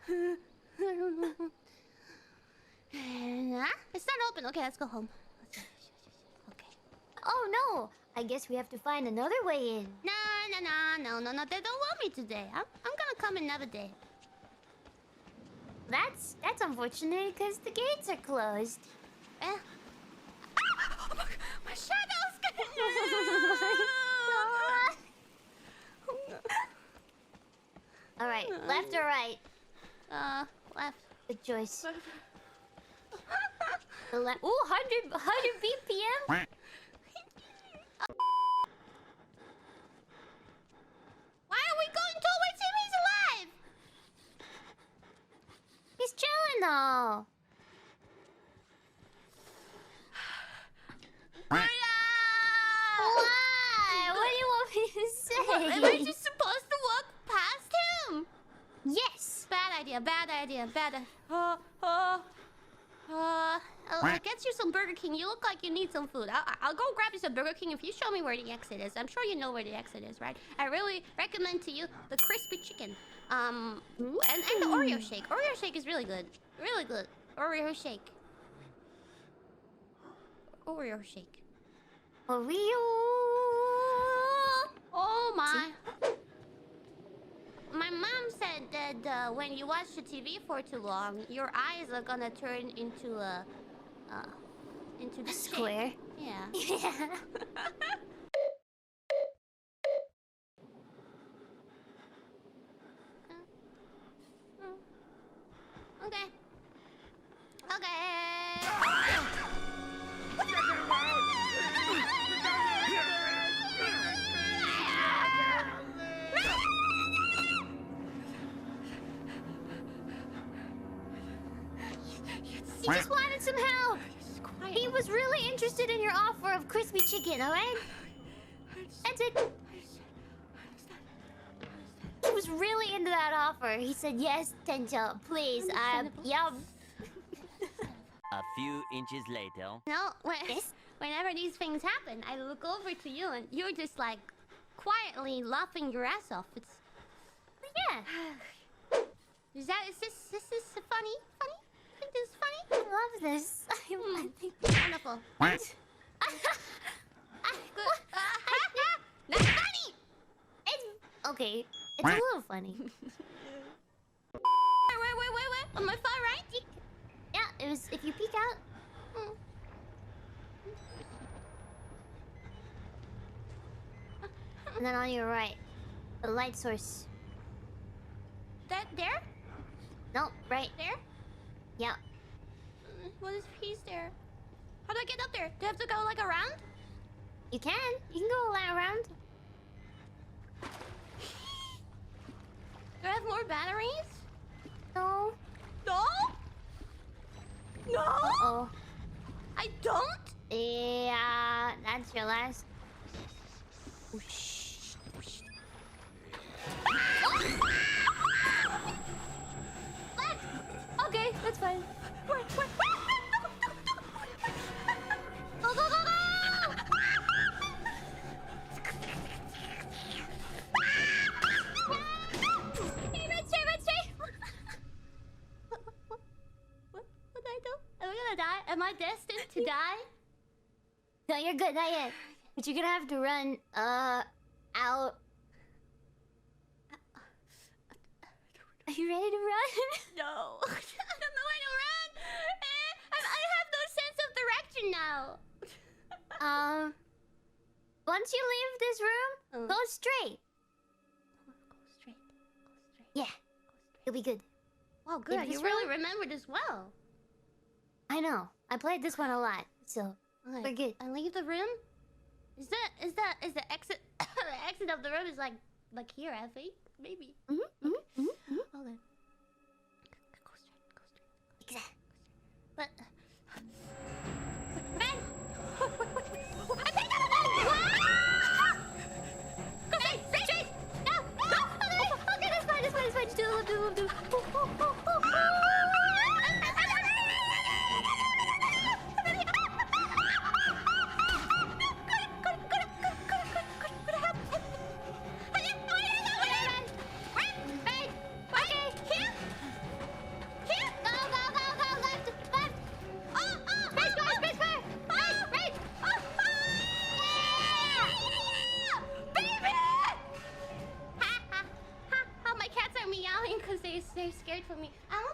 I don't know. It's not open. Okay, let's go home. Okay. Oh no! I guess we have to find another way in. No. They don't want me today. I'm gonna come another day. That's unfortunate because the gates are closed. Oh my shadows! Alright, left or right? Left. Good choice. The left. Ooh, 100 BPM? Why are we going towards him? He's alive! He's chilling though. Why? What do you want me to say? Am I just supposed to walk past him? Yes! Bad idea. I'll get you some Burger King. You look like you need some food. I'll go grab you some Burger King if you show me where the exit is. I'm sure you know where the exit is, right? I really recommend to you the crispy chicken. And the Oreo shake. Oreo shake is really good. Really good. Oreo shake. Oreo shake. Oreo! Oh my. My mom said that when you watch the TV for too long, your eyes are gonna turn into the square. shape. Yeah. Yeah. Okay. He just wanted some help. He was really interested in your offer of crispy chicken, alright? That's it. He was really into that offer. He said, yes, Tencho, please. Yum. A few inches later. No, Yes? whenever these things happen, I look over to you and you're just like quietly laughing your ass off. It's Yeah. is this funny? Funny? I think this is funny? I love this. I think... Wonderful. What? That's funny! It's... Okay, it's a little funny. Wait. On my far right? Yeah, it was... If you peek out... And then on your right, the light source. That there? No, right. There? Yeah. What if he's there? How do I get up there? Do I have to go like around? You can. You can go around. Do I have more batteries? No. No? No? Uh-oh. I don't? Yeah, that's your last. Whoosh. Left. Okay, that's fine. Wait. Go, go, go, go! Hey, Richie! What did I do? Am I gonna die? Am I destined to die? No, you're good, not yet. But you're gonna have to run, out. Are you ready to run? No. I don't know where to run. I have no sense of direction now. Once you leave this room, go straight. Go straight. Yeah, you'll be good. Wow, good. Leave You this really room? remembered as well. I know. I played this one a lot, so Okay. we're good. I leave the room. Is the exit the exit of the room is like here? I think maybe. Okay. Go straight. Exactly. But Run! Go straight! No! Okay, that's fine. Just do it. you're scared for me. I'm